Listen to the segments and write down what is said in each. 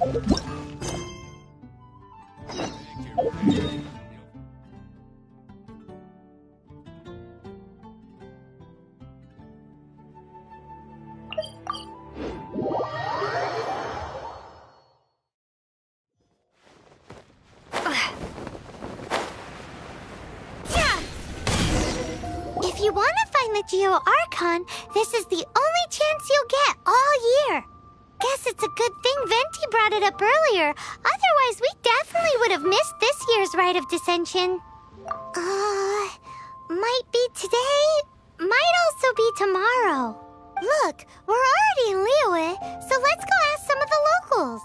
If you want to find the Geo-Archon, this is the only chance you'll get all year. Guess it's a good thing Venti brought it up earlier. Otherwise, we definitely would have missed this year's Rite of Dissension. Might be today, might also be tomorrow. Look, we're already in Liyue, so let's go ask some of the locals.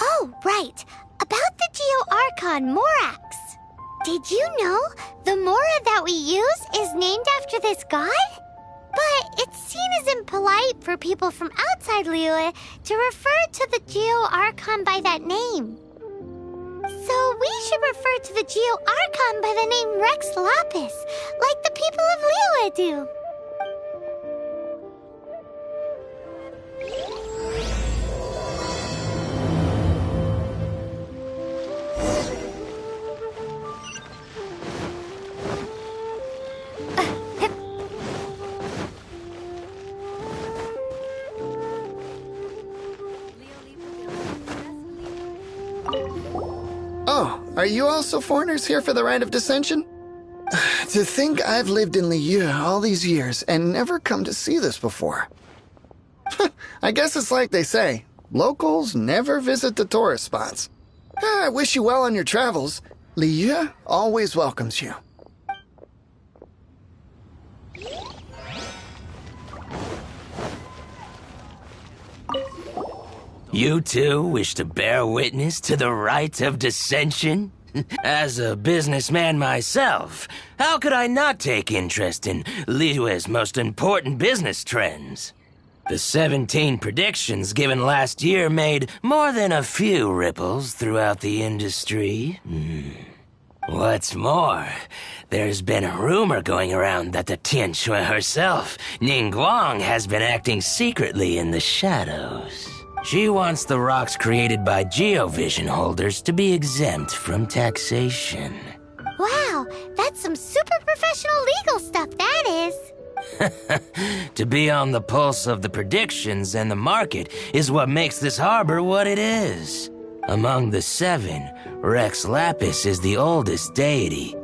Oh, right. About the Geo-Archon Morax. Did you know the Mora that we use is named after this god? But it's seen as impolite for people from outside Liyue to refer to the Geo-Archon by that name. So we should refer to the Geo-Archon by the name Rex Lapis, like the people of Liyue do. Oh, are you also foreigners here for the Rite of Dissension? To think I've lived in Liyue all these years and never come to see this before. I guess it's like they say, locals never visit the tourist spots. I wish you well on your travels. Liyue always welcomes you. You two wish to bear witness to the Rite of Dissension? As a businessman myself, how could I not take interest in Liyue's most important business trends? The 17 predictions given last year made more than a few ripples throughout the industry. What's more, there's been a rumor going around that the Tianshui herself, Ningguang, has been acting secretly in the shadows. She wants the rocks created by Geovision holders to be exempt from taxation. Wow, that's some super professional legal stuff, that is. To be on the pulse of the predictions and the market is what makes this harbor what it is. Among the 7, Rex Lapis is the oldest deity.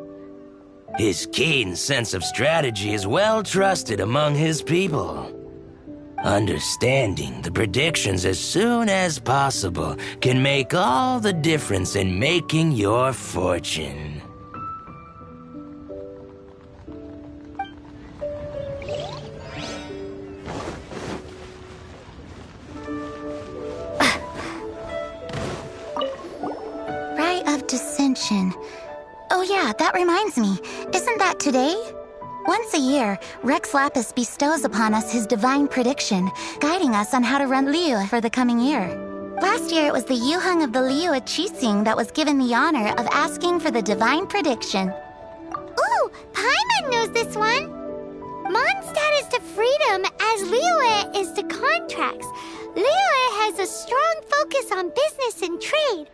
His keen sense of strategy is well trusted among his people. Understanding the predictions as soon as possible can make all the difference in making your fortune. Rite of Dissension. Oh yeah, that reminds me. Isn't that today? Once a year, Rex Lapis bestows upon us his divine prediction, guiding us on how to run Liyue for the coming year. Last year, it was the Yuheng of the Liyue Qixing that was given the honor of asking for the divine prediction. Ooh, Paimon knows this one. Mondstadt is to freedom as Liyue is to contracts. Liyue has a strong focus on business and trade.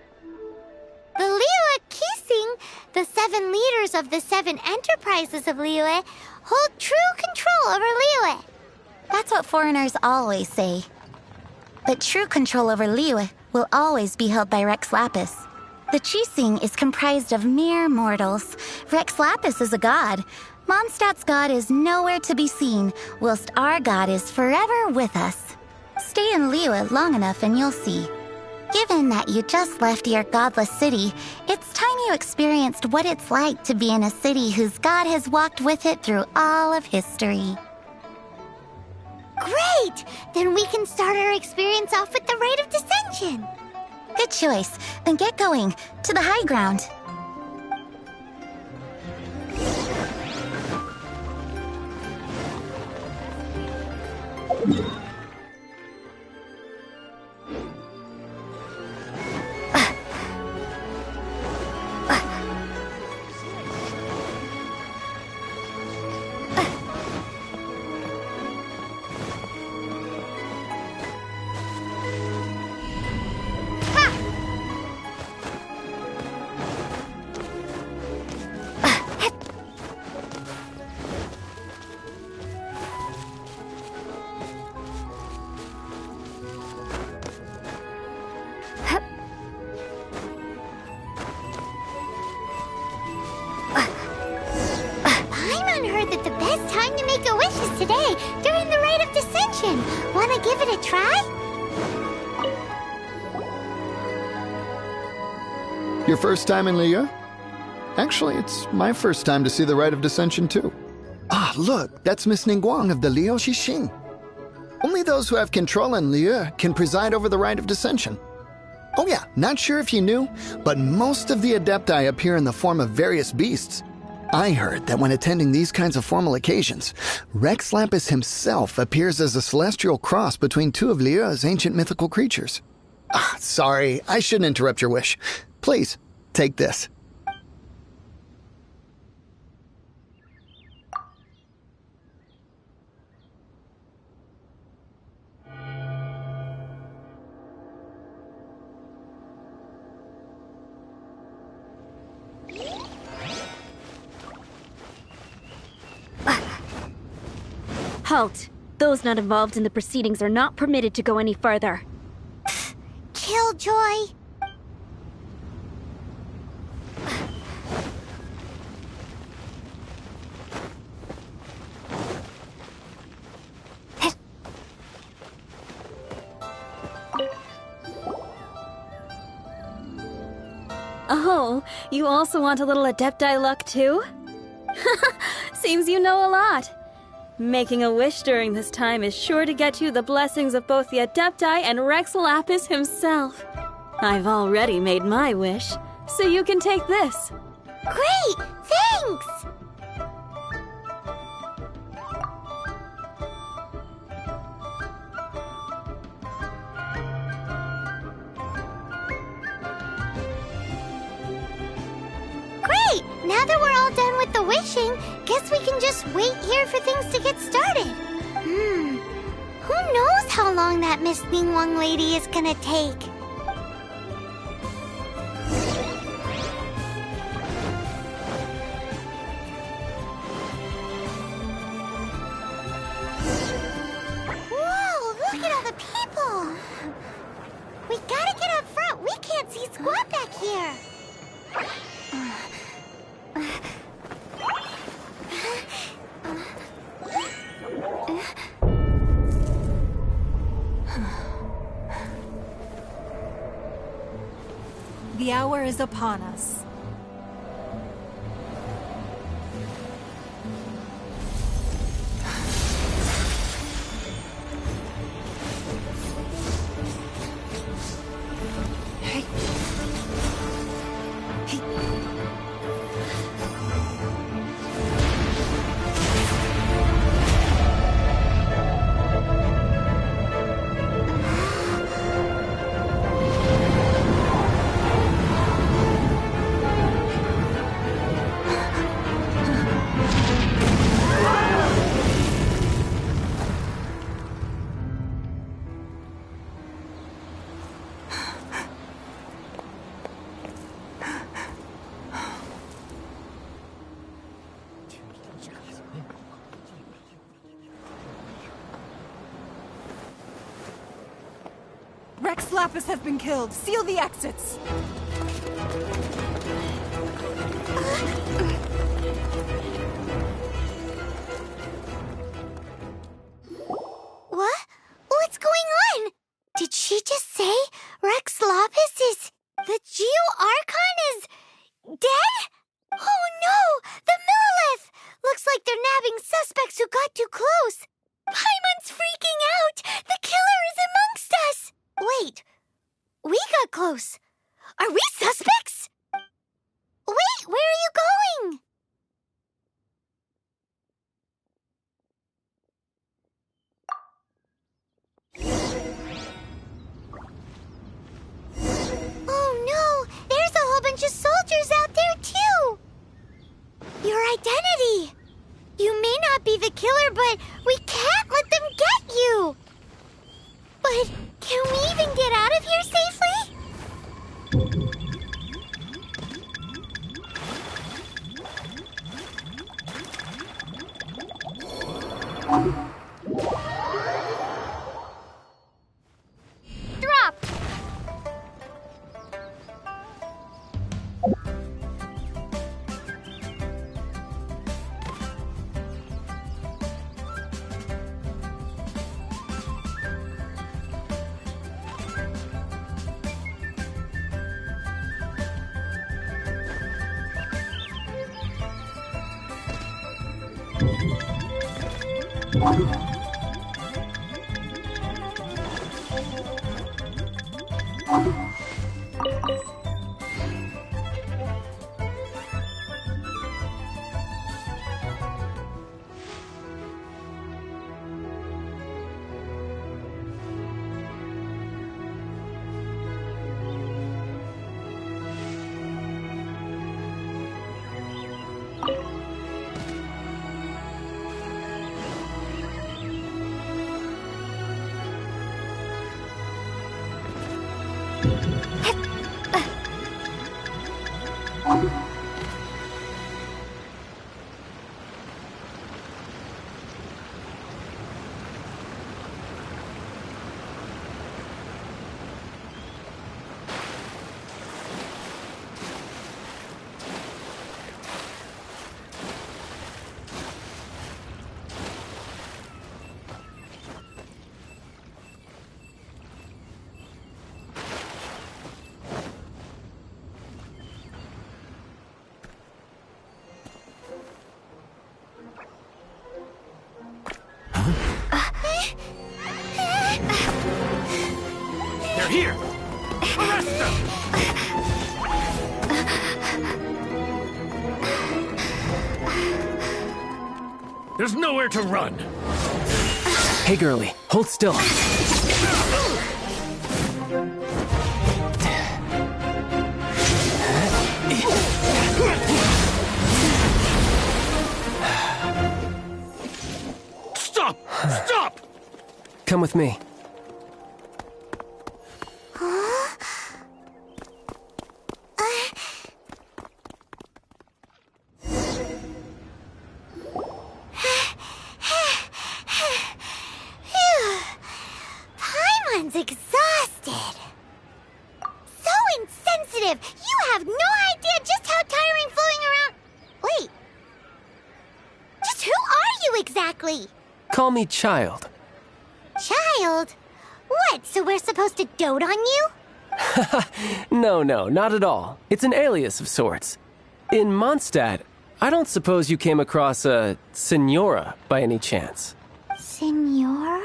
The Liyue Qixing, the 7 leaders of the 7 enterprises of Liyue, hold true control over Liyue. That's what foreigners always say. But true control over Liyue will always be held by Rex Lapis. The Qixing is comprised of mere mortals. Rex Lapis is a god. Mondstadt's god is nowhere to be seen, whilst our god is forever with us. Stay in Liyue long enough and you'll see. Given that you just left your godless city, it's time you experienced what it's like to be in a city whose god has walked with it through all of history. Great! Then we can start our experience off with the Rite of Dissension. Good choice. Then get going. To the high ground. Ha! today during the Rite of Dissension. Wanna give it a try? Your first time in Liyue? Actually, it's my first time to see the Rite of Dissension, too. Ah, look, that's Miss Ningguang of the Liu Xixing. Only those who have control in Liyue can preside over the Rite of Dissension. Oh yeah, not sure if you knew, but most of the Adepti appear in the form of various beasts. I heard that when attending these kinds of formal occasions, Rex Lapis himself appears as a celestial cross between two of Liyue's ancient mythical creatures. Ah, sorry, I shouldn't interrupt your wish. Please, take this. Halt! Those not involved in the proceedings are not permitted to go any further. Killjoy. Oh, you also want a little Adepti luck too? Seems you know a lot. Making a wish during this time is sure to get you the blessings of both the Adepti and Rex Lapis himself. I've already made my wish, so you can take this. Great! Thanks! Great! Now that we're all done with the wishing, guess we can just wait here for things to get started. Who knows how long that Miss Ningguang lady is gonna take? Whoa, look at all the people! We gotta get up front. We can't see squat back here. The hour is upon us. Rex Lapis has been killed. Seal the exits. What? What's going on? Did she just say Rex Lapis is... the Geo-Archon is... dead? Oh no! The Millilith! Looks like they're nabbing suspects who got too close. Paimon's freaking out! The killer is amongst us! Wait, we got close. Are we suspects? Wait, where are you going? Oh no, there's a whole bunch of soldiers out there too. Your identity. You may not be the killer, but we can't let them get you. But can we even get out of here safely? Drop! They're here! Arrest them! There's nowhere to run! Hey, girlie, hold still. Stop! Stop! Come with me. Paimon's exhausted. So insensitive. You have no idea just how tiring fooling around. Wait. Just who are you exactly? Call me Child. Child? What, so we're supposed to dote on you? No, not at all. It's an alias of sorts. In Mondstadt, I don't suppose you came across a Senora by any chance. Senora?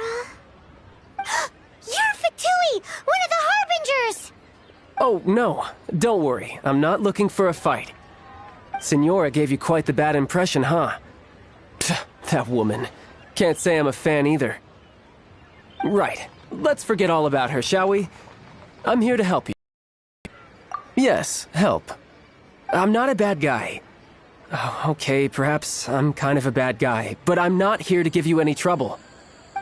You're Fatui, one of the Harbingers! Oh, no. Don't worry. I'm not looking for a fight. Senora gave you quite the bad impression, huh? Pfft, that woman. Can't say I'm a fan either. Right. Let's forget all about her, shall we? I'm here to help you. Yes, help. I'm not a bad guy. Oh, okay, perhaps I'm kind of a bad guy, but I'm not here to give you any trouble.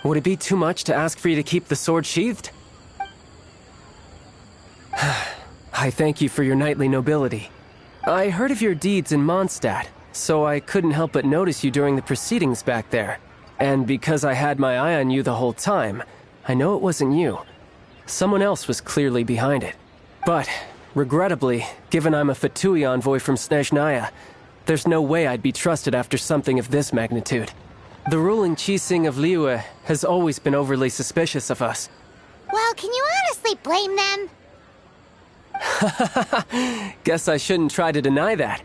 Would it be too much to ask for you to keep the sword sheathed? I thank you for your knightly nobility. I heard of your deeds in Mondstadt, so I couldn't help but notice you during the proceedings back there. And because I had my eye on you the whole time, I know it wasn't you. Someone else was clearly behind it. But, regrettably, given I'm a Fatui envoy from Snezhnaya, there's no way I'd be trusted after something of this magnitude. The ruling Qixing of Liyue has always been overly suspicious of us. Well, can you honestly blame them? Guess I shouldn't try to deny that.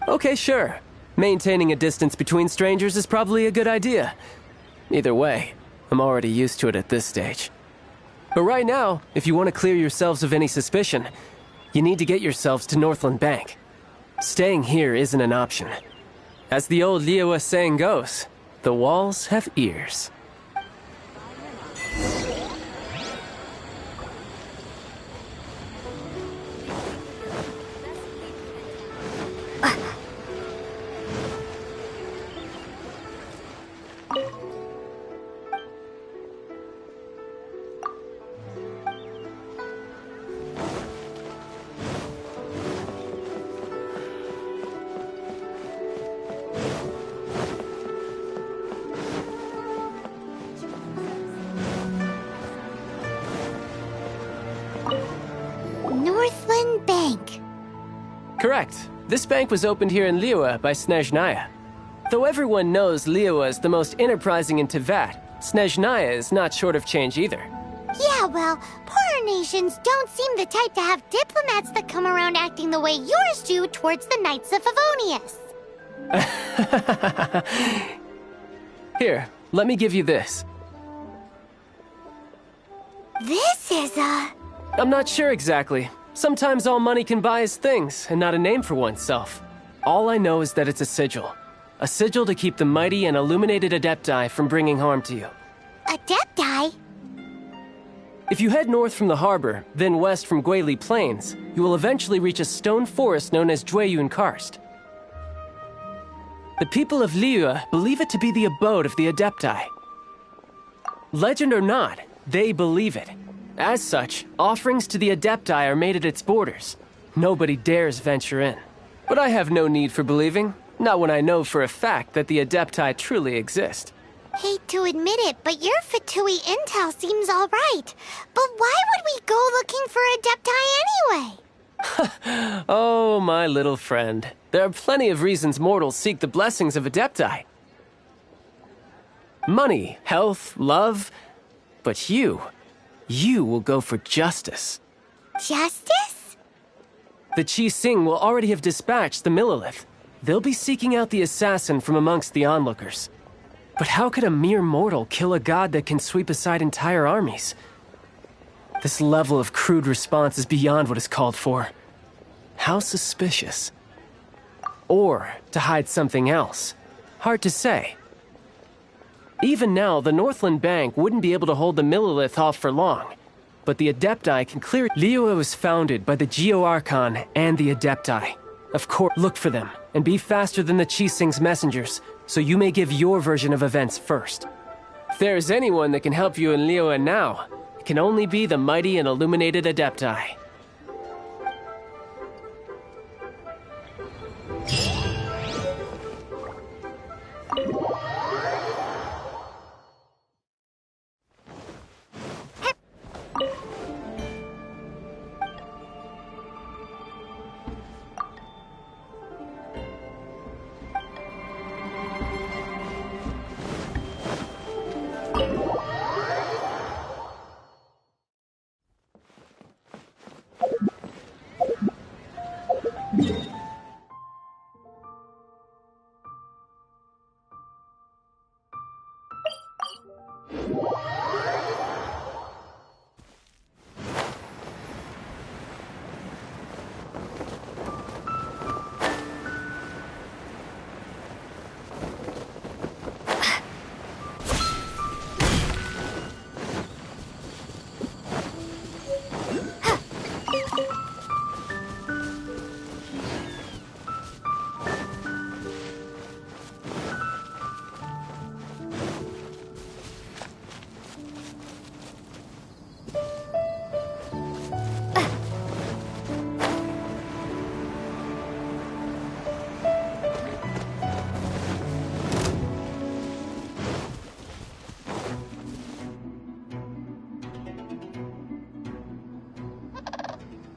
Okay, sure. Maintaining a distance between strangers is probably a good idea. Either way, I'm already used to it at this stage. But right now, if you want to clear yourselves of any suspicion, you need to get yourselves to Northland Bank. Staying here isn't an option. As the old Liyue saying goes, the walls have ears. Northland Bank. Correct. This bank was opened here in Liyue by Snezhnaya. Though everyone knows Liyue is the most enterprising in Teyvat, Snezhnaya is not short of change either. Yeah, well, poorer nations don't seem the type to have diplomats that come around acting the way yours do towards the Knights of Favonius. Here, let me give you this. This is I'm not sure exactly. Sometimes all money can buy is things, and not a name for oneself. All I know is that it's a sigil. A sigil to keep the mighty and illuminated Adepti from bringing harm to you. Adepti? If you head north from the harbor, then west from Guili Plains, you will eventually reach a stone forest known as Jueyun Karst. The people of Liyue believe it to be the abode of the Adepti. Legend or not, they believe it. As such, offerings to the Adepti are made at its borders. Nobody dares venture in. But I have no need for believing, not when I know for a fact that the Adepti truly exist. Hate to admit it, but your Fatui intel seems alright. But why would we go looking for Adepti anyway? Oh, my little friend. There are plenty of reasons mortals seek the blessings of Adepti. Money, health, love. But you will go for justice. Justice? The Qi Sing will already have dispatched the Millilith. They'll be seeking out the assassin from amongst the onlookers. But how could a mere mortal kill a god that can sweep aside entire armies? This level of crude response is beyond what is called for. How suspicious. Or to hide something else. Hard to say. Even now, the Northland Bank wouldn't be able to hold the Millilith off for long. But the Adepti can clear... Liyue was founded by the Geo-Archon and the Adepti. Of course, look for them, and be faster than the Qi Sing's messengers, so you may give your version of events first. If there is anyone that can help you in Liyue now, it can only be the mighty and illuminated Adepti.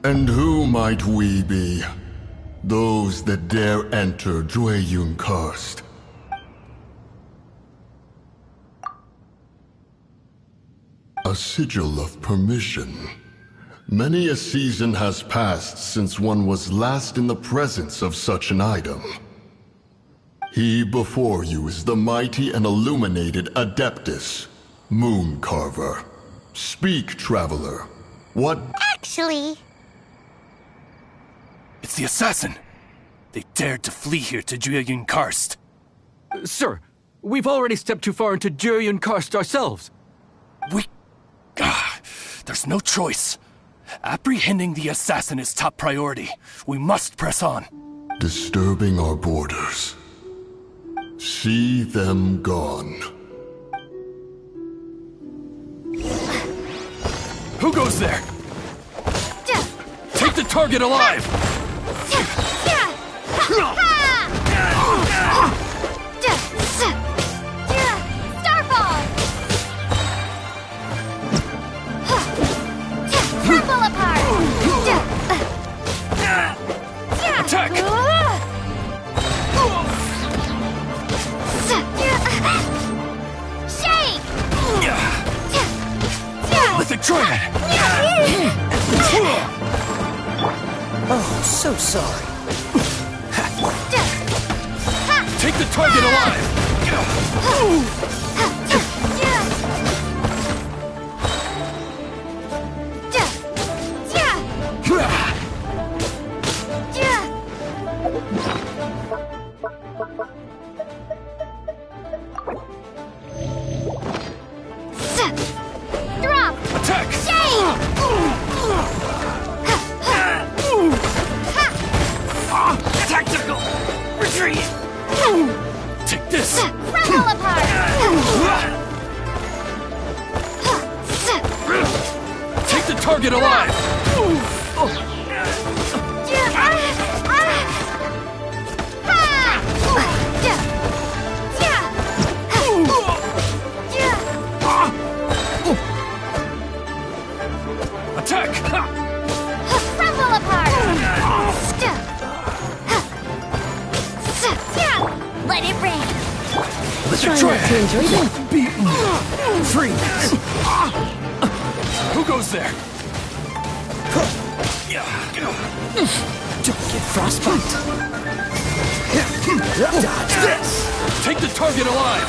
And who might we be? Those that dare enter Jueyun Karst. A sigil of permission. Many a season has passed since one was last in the presence of such an item. He before you is the mighty and illuminated Adeptus, Moon Carver. Speak, traveler. What— Actually... It's the assassin! They dared to flee here to Jueyun Karst. Sir, we've already stepped too far into Jueyun Karst ourselves. There's no choice. Apprehending the assassin is top priority. We must press on. Disturbing our borders. See them gone. Who goes there? Take the target alive! Starfall! Pull apart! Attack! Shake! Lithic Triad! Oh, so sorry. target alive! Drop! Attack! Tactical retreat. Take this! Crumble apart! Take the target alive! Attack! Crumble apart! Let it rain! Try not to enjoy them. Beaten! Freeze! Who goes there? Don't get frostbite. Dodge this. Take the target alive!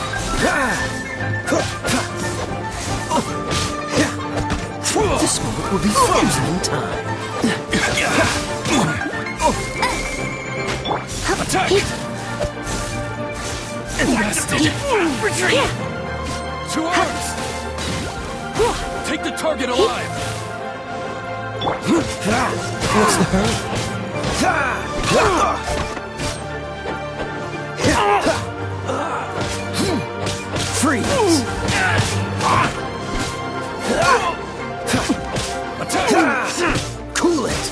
This moment will be frozen in time. Attack! Blasted! Retreat. 2 arms! Take the target alive! What's the hurry? Freeze! Attack! Cool it!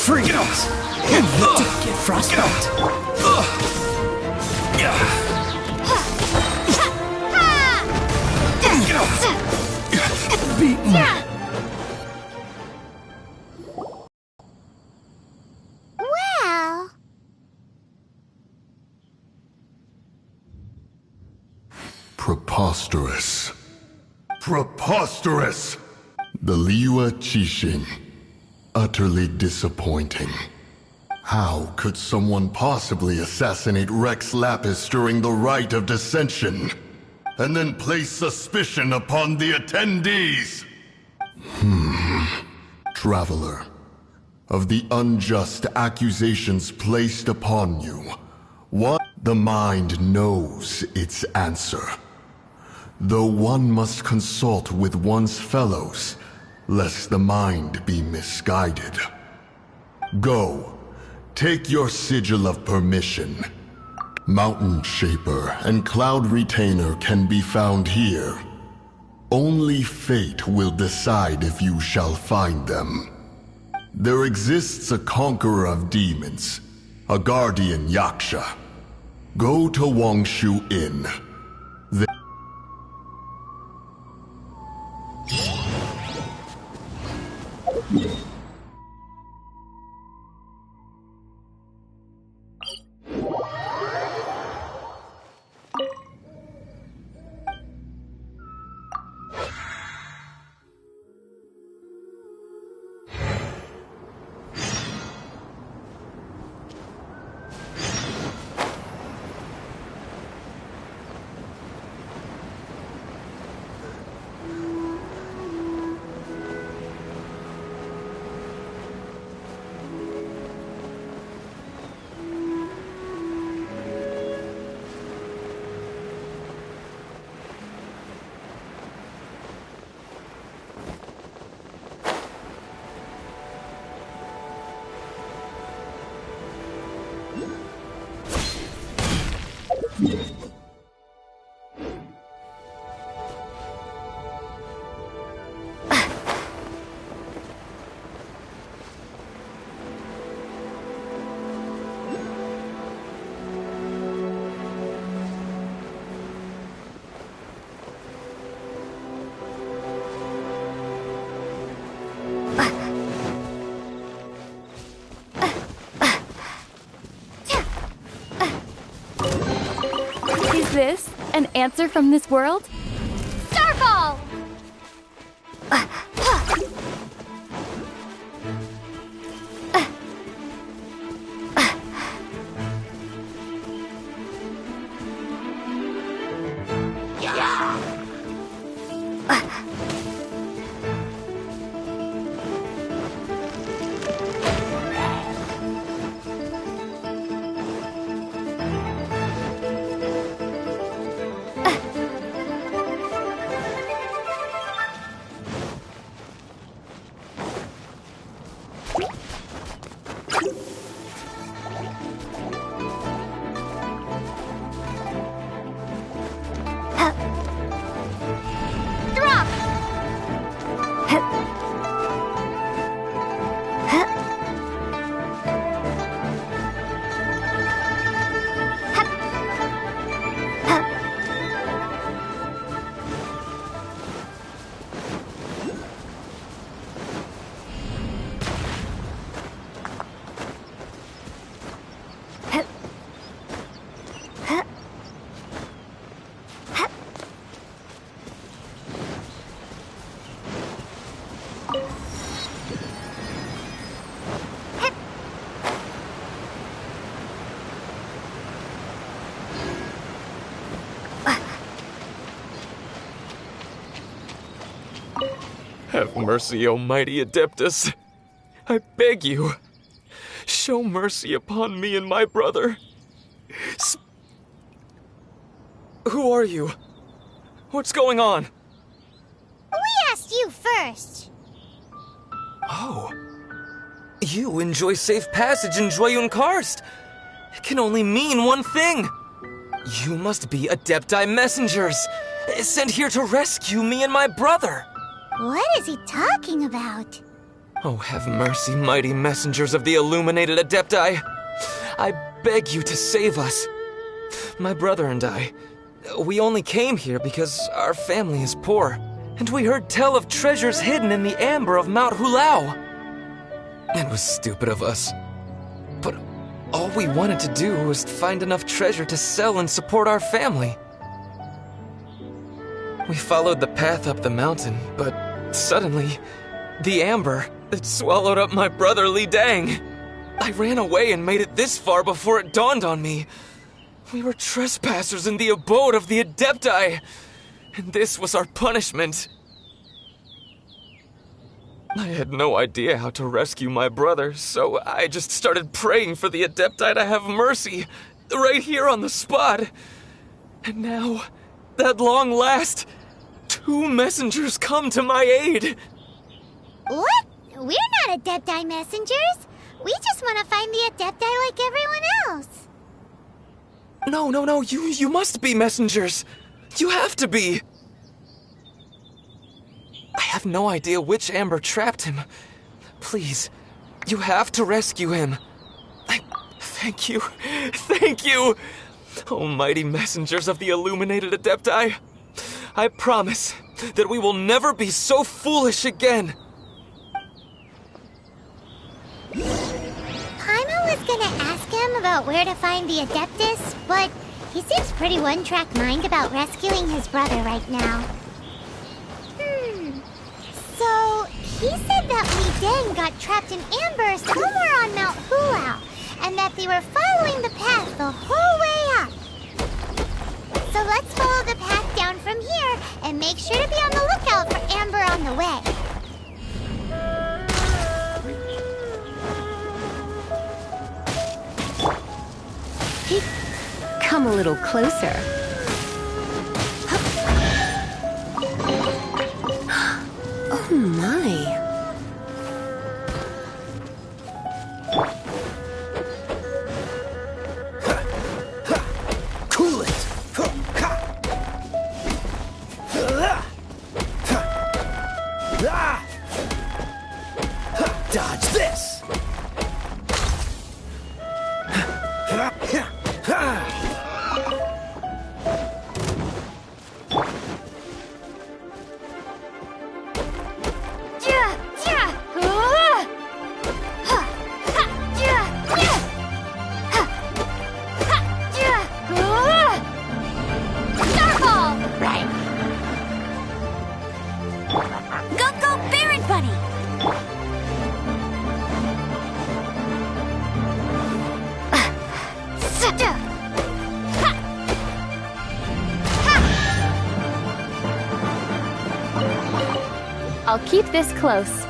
Freeze! Don't get frostbite! Beaten! Well... Preposterous. Preposterous! The Liyue Qixing. Utterly disappointing. How could someone possibly assassinate Rex Lapis during the rite of dissension? And then place suspicion upon the attendees? Traveler, of the unjust accusations placed upon you, what the mind knows its answer. Though one must consult with one's fellows, lest the mind be misguided. Go, take your sigil of permission. Mountain Shaper and Cloud Retainer can be found here. Only fate will decide if you shall find them. There exists a conqueror of demons, a guardian Yaksha. Go to Wangshu Inn. Is this an answer from this world? Starfall! Have mercy, O mighty Adeptus. I beg you, show mercy upon me and my brother. Who are you? What's going on? We asked you first. Oh. You enjoy safe passage in Joyun Karst. It can only mean one thing. You must be Adepti messengers, sent here to rescue me and my brother. What is he talking about? Oh, have mercy, mighty messengers of the illuminated Adepti. I beg you to save us. My brother and I, we only came here because our family is poor, and we heard tell of treasures hidden in the amber of Mount Hulao. It was stupid of us, but all we wanted to do was find enough treasure to sell and support our family. We followed the path up the mountain, but suddenly, the amber, it swallowed up my brother Li Dang. I ran away and made it this far before it dawned on me. We were trespassers in the abode of the Adepti, and this was our punishment. I had no idea how to rescue my brother, so I just started praying for the Adepti to have mercy, right here on the spot. And now, at long last, 2 messengers come to my aid. What? We're not Adepti messengers. We just want to find the Adepti like everyone else. No, you must be messengers. You have to be. I have no idea which amber trapped him. Please, you have to rescue him. Thank you. Almighty messengers of the illuminated Adepti. I promise that we will never be so foolish again. Paimon was gonna ask him about where to find the Adeptus, but he seems pretty one-track mind about rescuing his brother right now. So, he said that Li Dang got trapped in amber somewhere on Mount Hulao, and that they were following the path the whole way up. So let's follow the path down from here and make sure to be on the lookout for amber on the way. Come a little closer. Oh my. Cool it! Dodge this! I'll keep this close.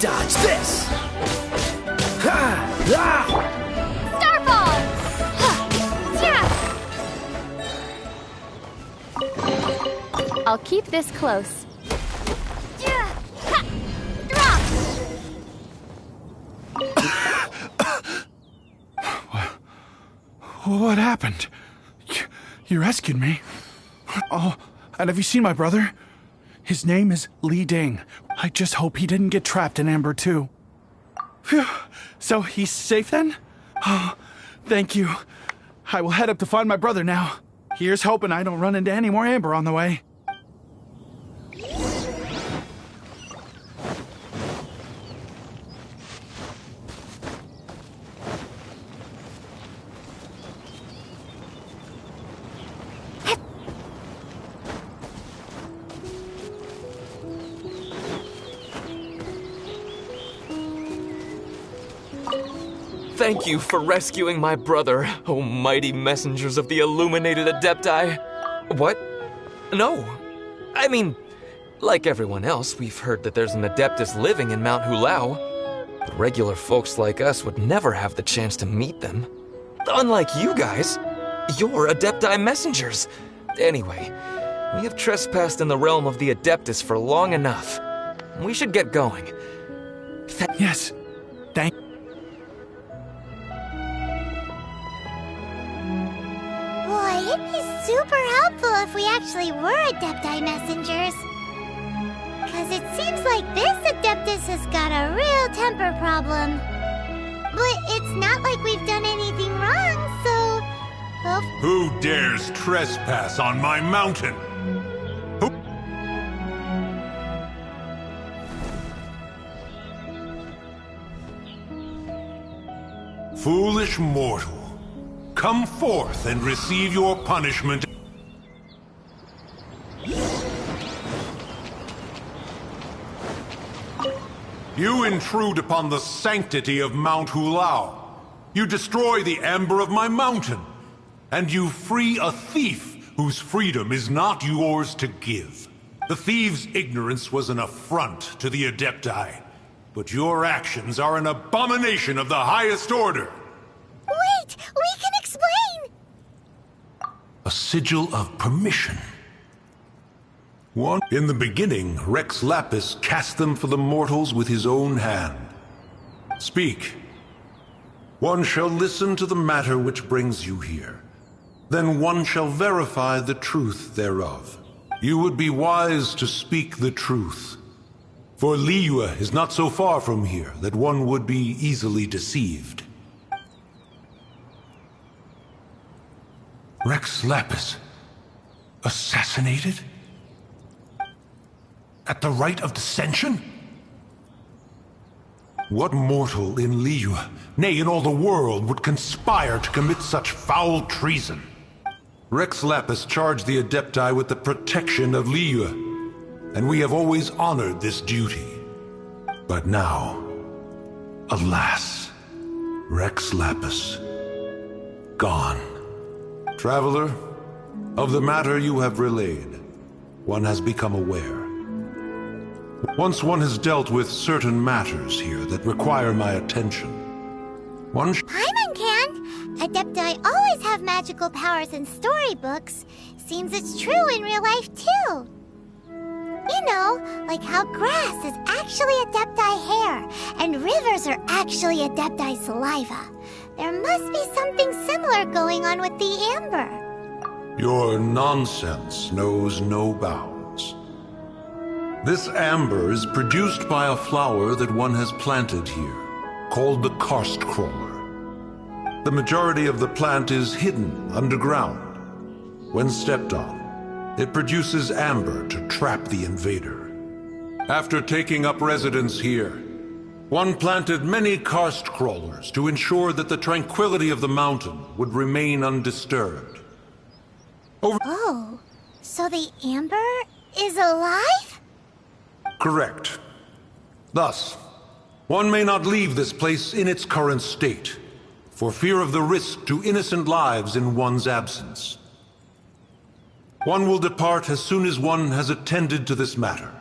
Dodge this! Starfall! I'll keep this close. Drop! What happened? You rescued me. Oh, and have you seen my brother? His name is Li Ding. I just hope he didn't get trapped in Amber too. Phew. So he's safe then? Oh, thank you. I will head up to find my brother now. Here's hoping I don't run into any more Amber on the way. Thank you for rescuing my brother, oh mighty messengers of the illuminated Adepti. What? No. I mean, like everyone else, we've heard that there's an Adeptus living in Mount Hulao. But regular folks like us would never have the chance to meet them. Unlike you guys, you're Adepti messengers. Anyway, we have trespassed in the realm of the Adeptus for long enough. We should get going. Yes. Thank you. It'd be super helpful if we actually were Adepti messengers. Cause it seems like this Adeptus has got a real temper problem. But it's not like we've done anything wrong, so... Of Who dares trespass on my mountain? Who... Foolish mortal, come forth and receive your punishment. You intrude upon the sanctity of Mount Hulao. You destroy the amber of my mountain. And you free a thief whose freedom is not yours to give. The thief's ignorance was an affront to the Adepti. But your actions are an abomination of the highest order. Wait! We can explain! A sigil of permission. One. In the beginning, Rex Lapis cast them for the mortals with his own hand. Speak. One shall listen to the matter which brings you here. Then one shall verify the truth thereof. You would be wise to speak the truth. For Liyue is not so far from here that one would be easily deceived. Rex Lapis, assassinated? At the rite of dissension? What mortal in Liyue, nay, in all the world, would conspire to commit such foul treason? Rex Lapis charged the Adepti with the protection of Liyue, and we have always honored this duty. But now, alas, Rex Lapis, gone. Traveler, of the matter you have relayed, one has become aware. Once one has dealt with certain matters here that require my attention, one Paimon can! Adepti always have magical powers in storybooks. Seems it's true in real life, too. You know, like how grass is actually Adepti hair, and rivers are actually Adepti saliva. There must be something similar going on with the amber. Your nonsense knows no bounds. This amber is produced by a flower that one has planted here, called the karst crawler. The majority of the plant is hidden underground. When stepped on, it produces amber to trap the invader. After taking up residence here, one planted many karst crawlers to ensure that the tranquility of the mountain would remain undisturbed. Oh, so the amber is alive? Correct. Thus, one may not leave this place in its current state, for fear of the risk to innocent lives in one's absence. One will depart as soon as one has attended to this matter.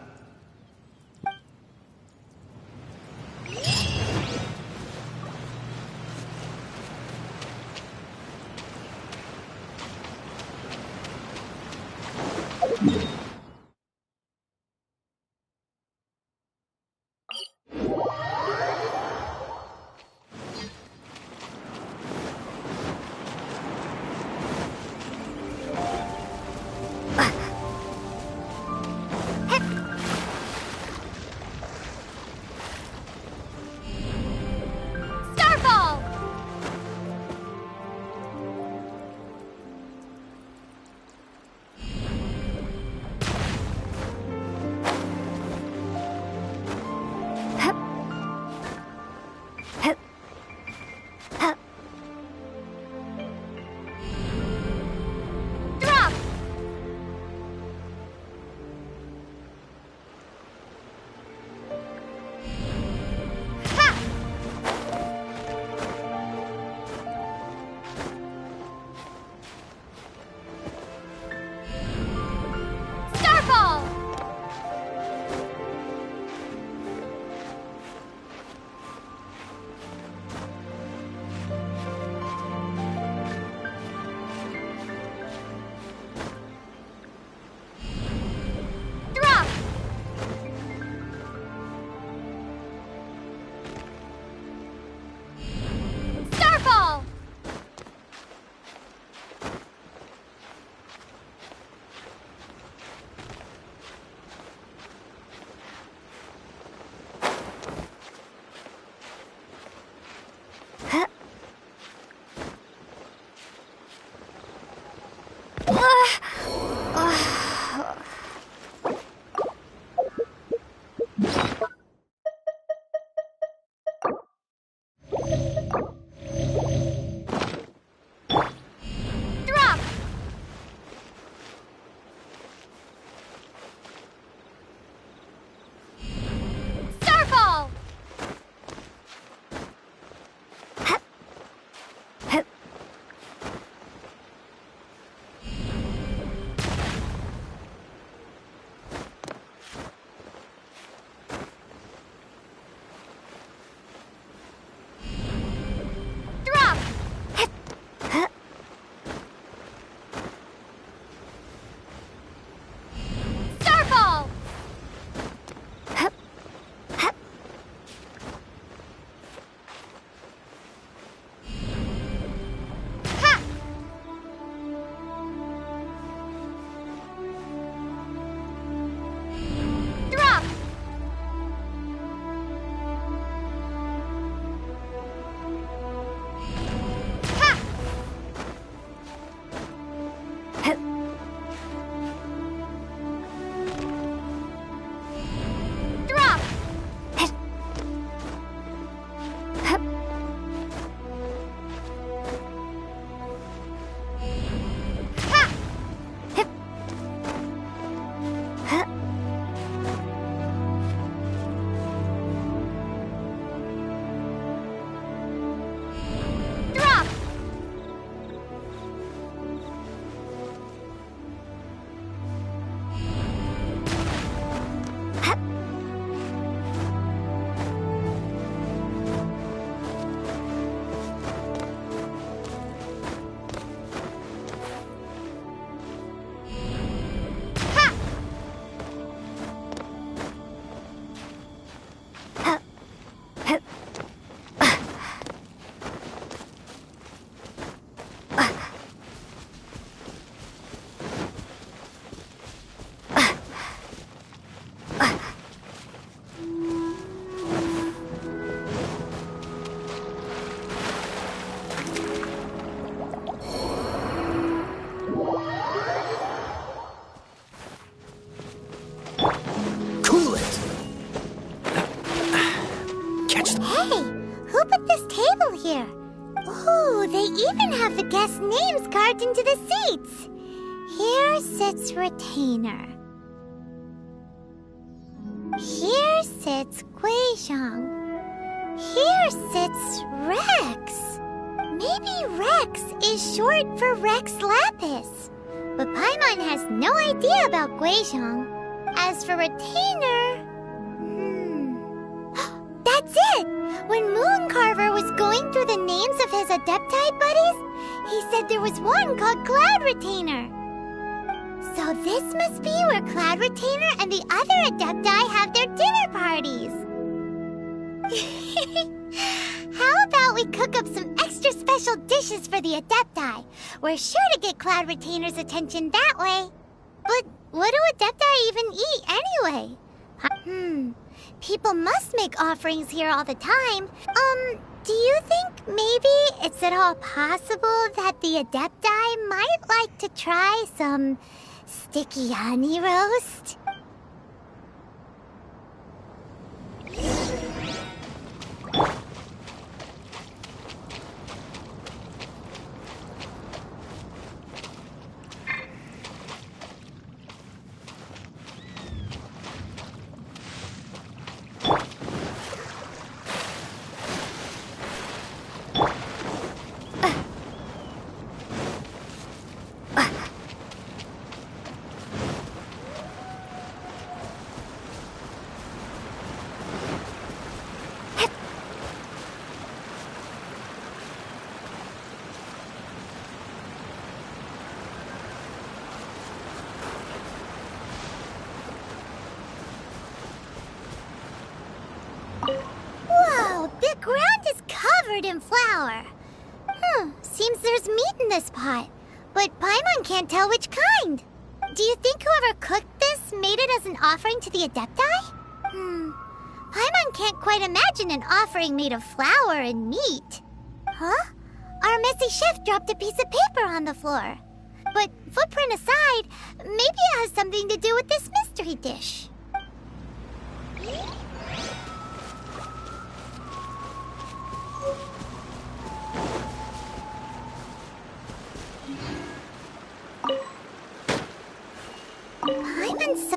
Drop! Starfall! Drop! Starfall! Ha! Drop! Ha! Drop! Ha! Drop! Ha! Cool it! Catch them. Hey, who put this table here? Ooh, they even have the guest names carved into the seats. Here sits Retainer. Here sits Guizhong. Here sits Rex. Maybe Rex is short for Rex Lapis. But Paimon has no idea about Guizhong. As for Retainer... That's it! When Mooncarver was going through the names of his Adepti buddies, he said there was one called Cloud Retainer. So this must be where Cloud Retainer and the other Adepti have their dinner parties. How about we cook up some extra special dishes for the Adepti? We're sure to get Cloud Retainer's attention that way. But what do Adepti even eat anyway? People must make offerings here all the time. Do you think maybe it's at all possible that the Adepti might like to try some sticky honey roast? Whoa, the ground is covered in flour. Seems there's meat in this pot, but Paimon can't tell which kind. Do you think whoever cooked this made it as an offering to the Adepti? Paimon can't quite imagine an offering made of flour and meat. Huh? Our messy chef dropped a piece of paper on the floor. but footprint aside, maybe it has something to do with this mystery dish. Paimon's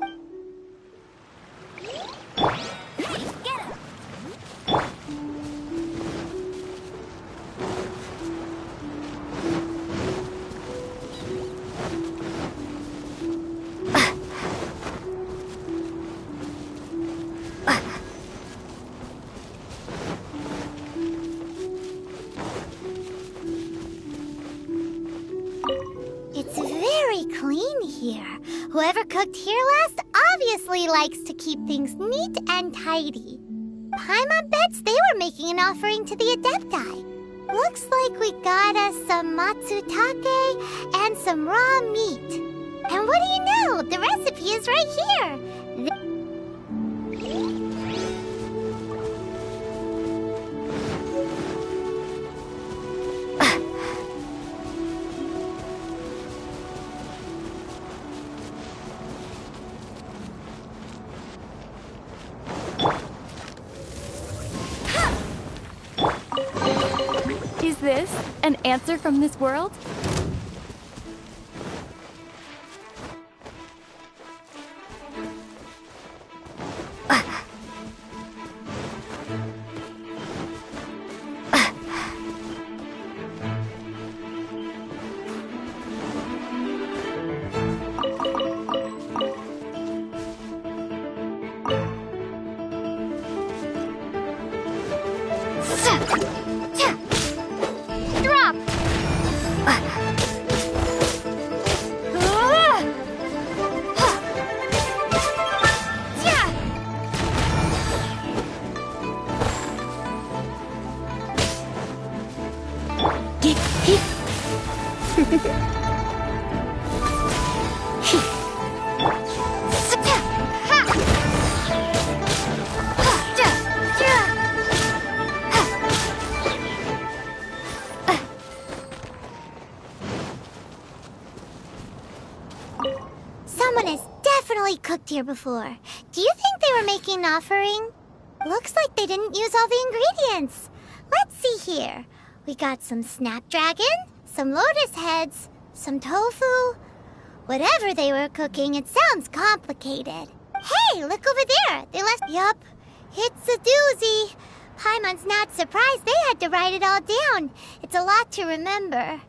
It's very clean here. Whoever cooked here last obviously likes to keep things neat and tidy. Paimon bets they were making an offering to the Adepti. Looks like we got us some matsutake and some raw meat. And what do you know? The recipe is right here. Is this an answer from this world? Drop! Someone has definitely cooked here before. Do you think they were making an offering? Looks like they didn't use all the ingredients. Let's see here. We got some snapdragon, some lotus heads, some tofu. Whatever they were cooking, it sounds complicated. Hey, look over there. They left... Yup, it's a doozy. Paimon's not surprised they had to write it all down. It's a lot to remember.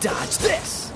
Dodge this!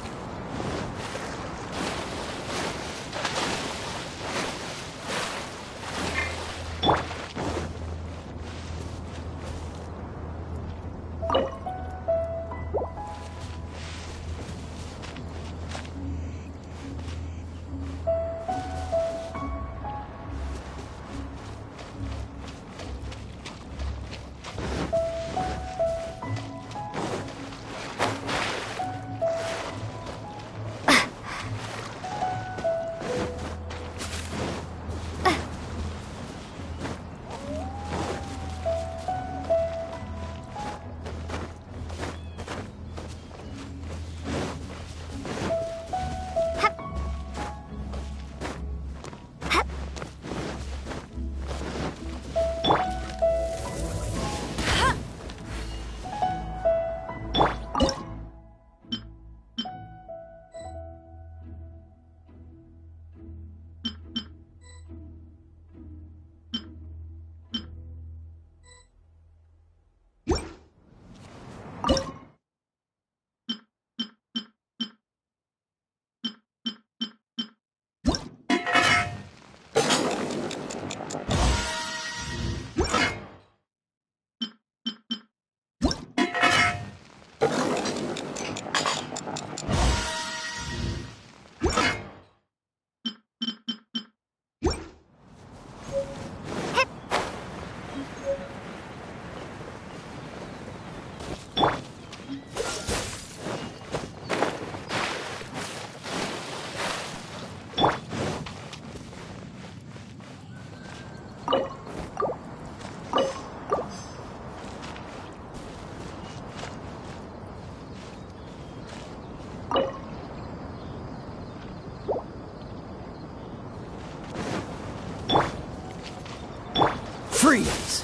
Freeze!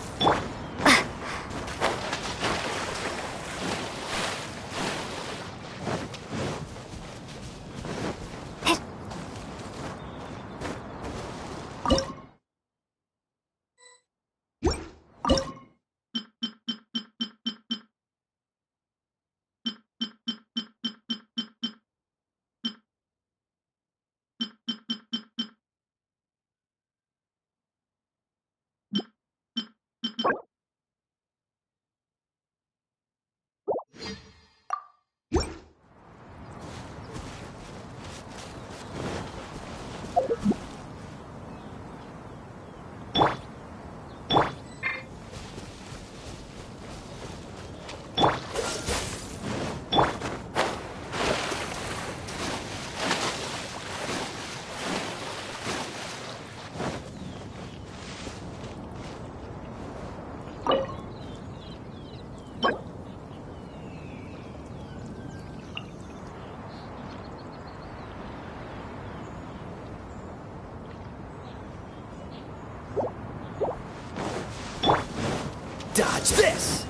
Dodge this!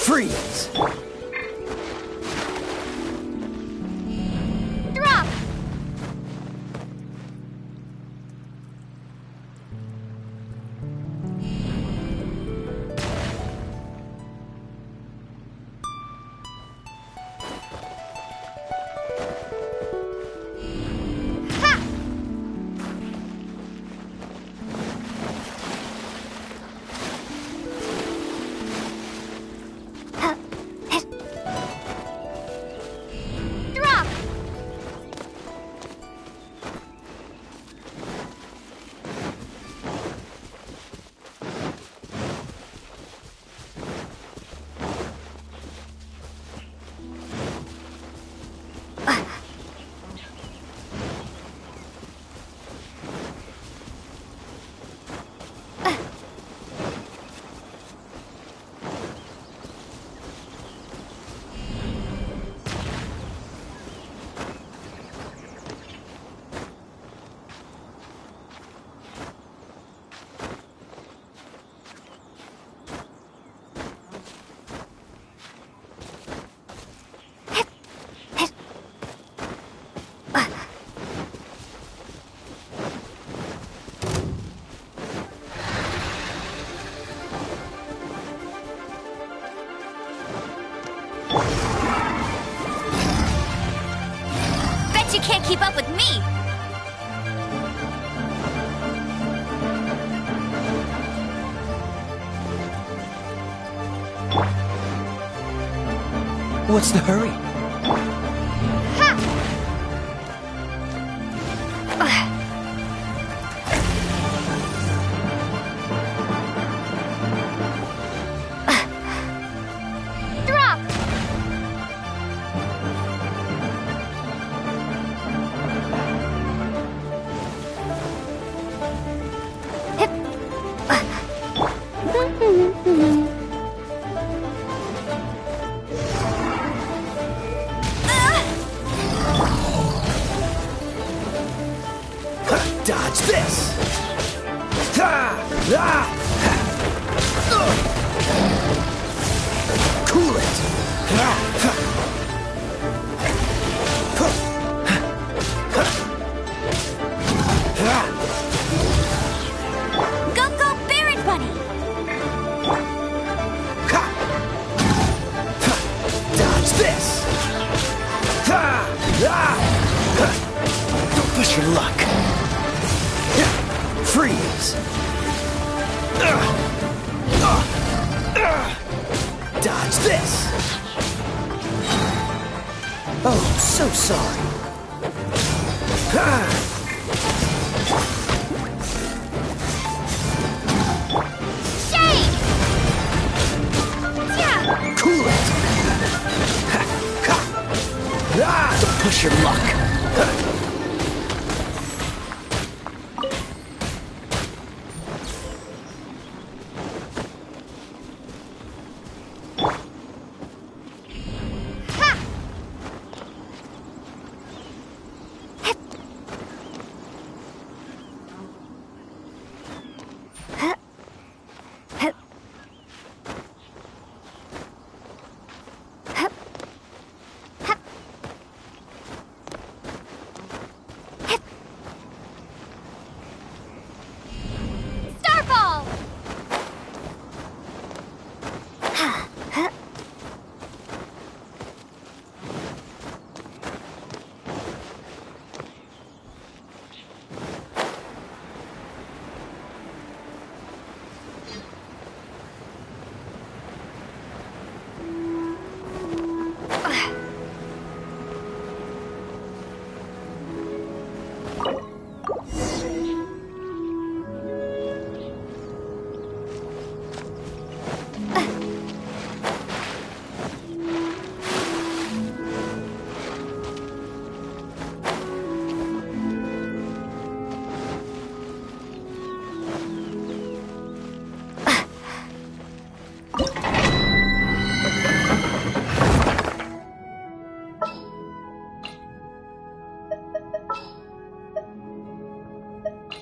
Freeze! Drop! She can't keep up with me! What's the hurry? Drop! Dodge this! Cool it! Go, go, Barret Bunny! Dodge this! Don't push your luck! Freeze! Dodge this! Oh, so sorry. Shade! Yeah! Cool it! Don't push your luck! Starfall!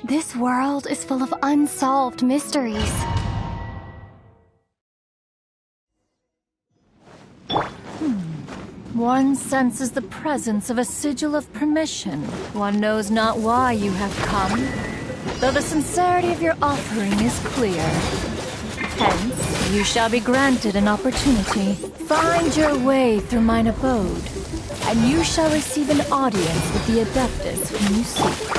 This world is full of unsolved mysteries. One senses the presence of a sigil of permission. One knows not why you have come, though the sincerity of your offering is clear. Hence, you shall be granted an opportunity. Find your way through mine abode, and you shall receive an audience with the Adeptus whom you seek.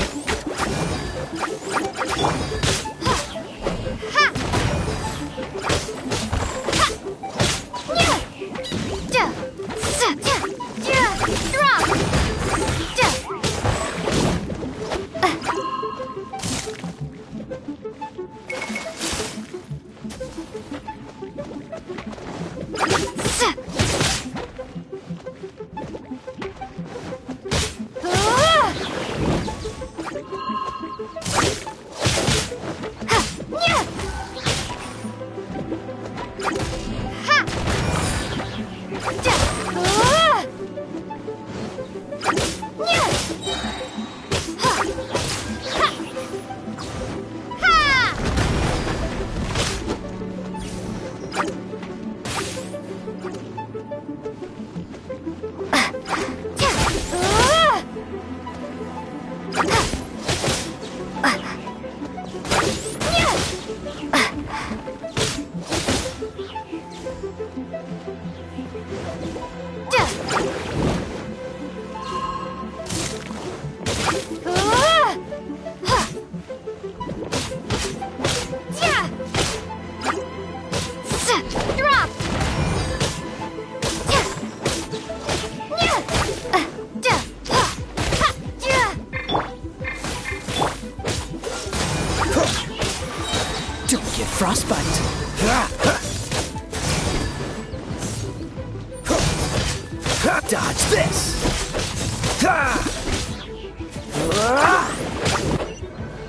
Dodge this!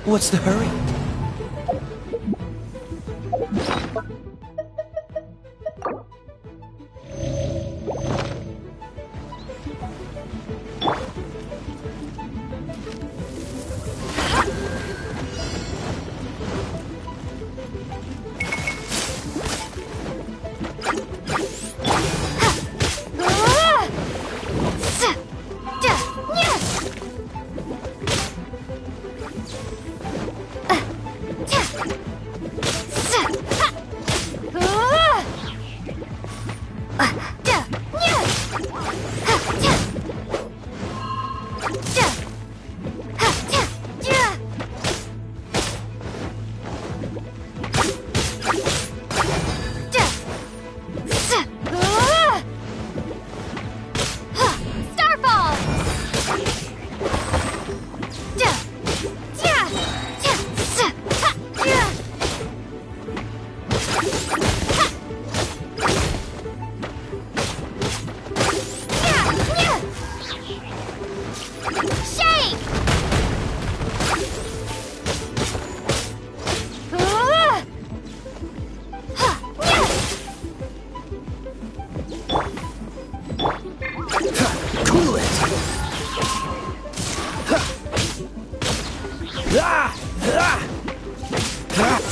What's the hurry?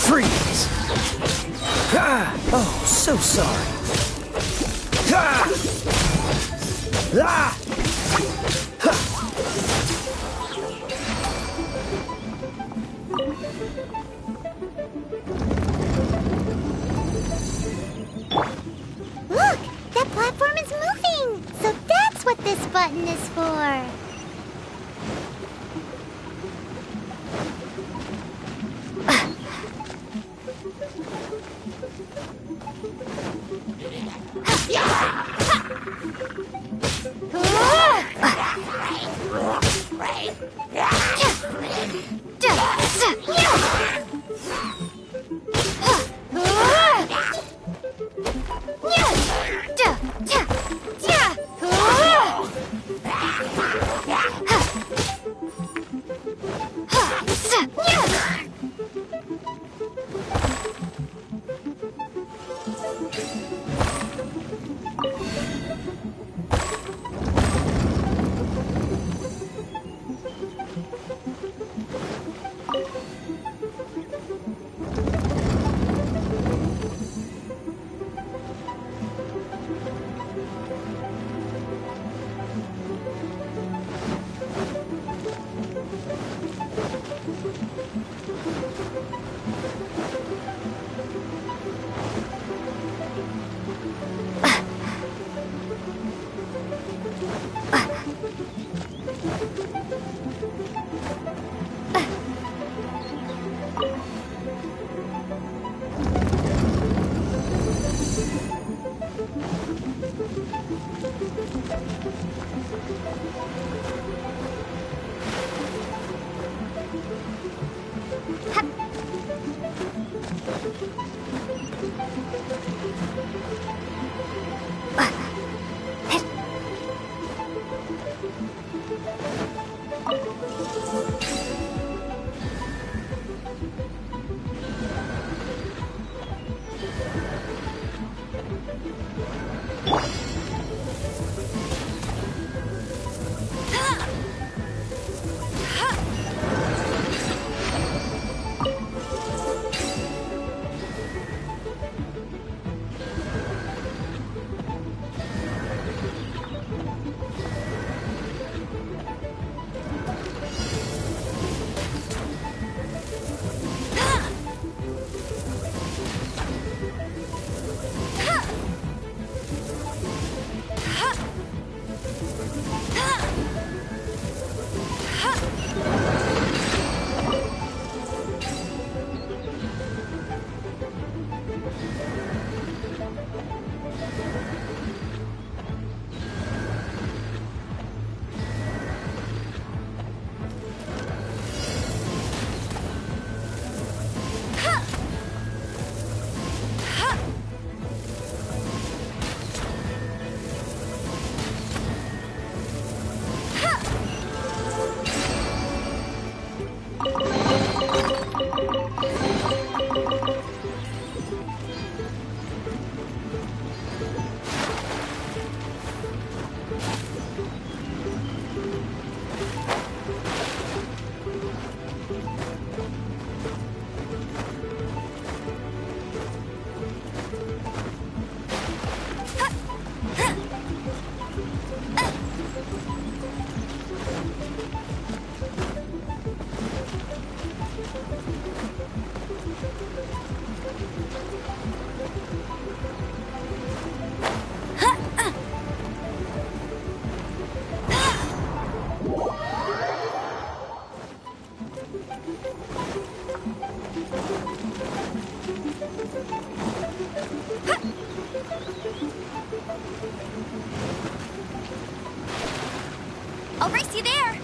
Freeze! Oh, so sorry. Look! That platform is moving! So that's what this button is for! race you there.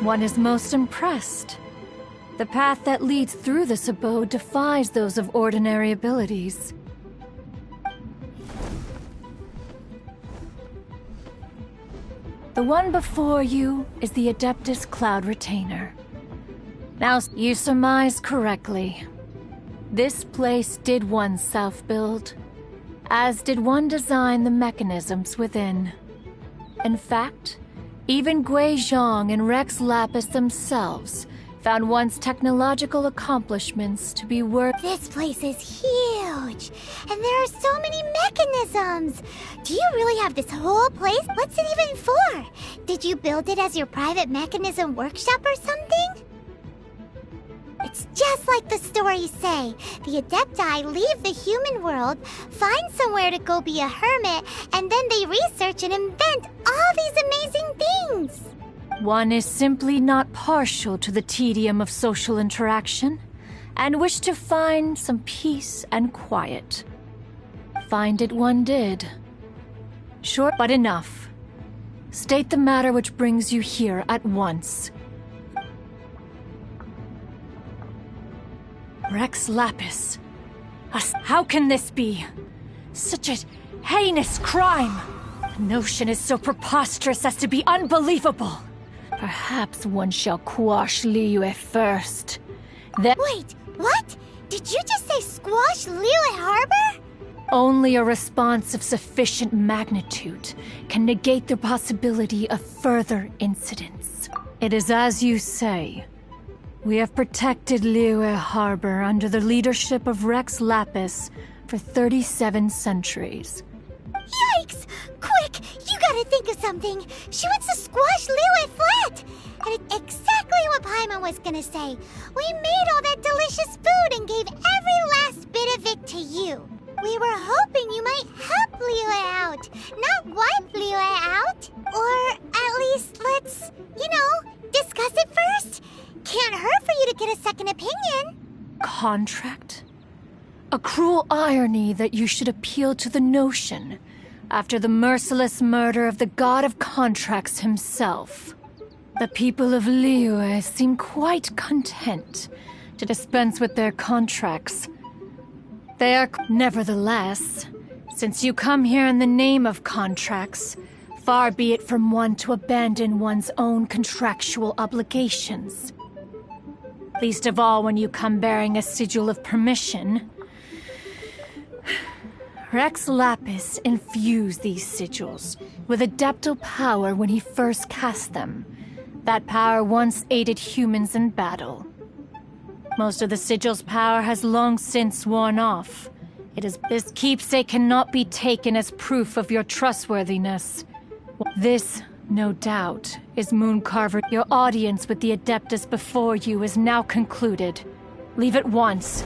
One is most impressed. The path that leads through this abode defies those of ordinary abilities. The one before you is the Adeptus Cloud Retainer. Now, you surmise correctly. This place did one self-build, as did one design the mechanisms within. In fact, even Gui Zhang and Rex Lapis themselves found one's technological accomplishments to be worth— This place is huge, and there are so many mechanisms. Do you really have this whole place? What's it even for? Did you build it as your private mechanism workshop or something? It's just like the stories say. The Adepti leave the human world, find somewhere to go be a hermit, and then they research and invent all these amazing things. One is simply not partial to the tedium of social interaction, and wished to find some peace and quiet. Find it one did. Short but enough. State the matter which brings you here at once. Rex Lapis. How can this be? Such a heinous crime! The notion is so preposterous as to be unbelievable. Perhaps one shall quash Liyue first. Then— Wait, what? Did you just say squash Liyue Harbor? Only a response of sufficient magnitude can negate the possibility of further incidents. It is as you say. We have protected Liyue Harbor under the leadership of Rex Lapis for 37 centuries. Yikes! Quick, you gotta think of something. She wants to squash Liyue flat. And it's exactly what Paimon was gonna say. We made all that delicious food and gave every last bit of it to you. We were hoping you might help Liyue out, not wipe Liyue out. Or at least let's, discuss it first. Can't hurt for you to get a second opinion. Contract? A cruel irony that you should appeal to the notion after the merciless murder of the god of contracts himself. The people of Liyue seem quite content to dispense with their contracts. They are— Nevertheless, since you come here in the name of contracts, far be it from one to abandon one's own contractual obligations. Least of all when you come bearing a sigil of permission. Rex Lapis infused these sigils with adeptal power when he first cast them. That power once aided humans in battle. Most of the sigil's power has long since worn off. This keepsake cannot be taken as proof of your trustworthiness. This No doubt. Is Mooncarver, your audience with the Adeptus before you is now concluded. Leave at once.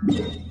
You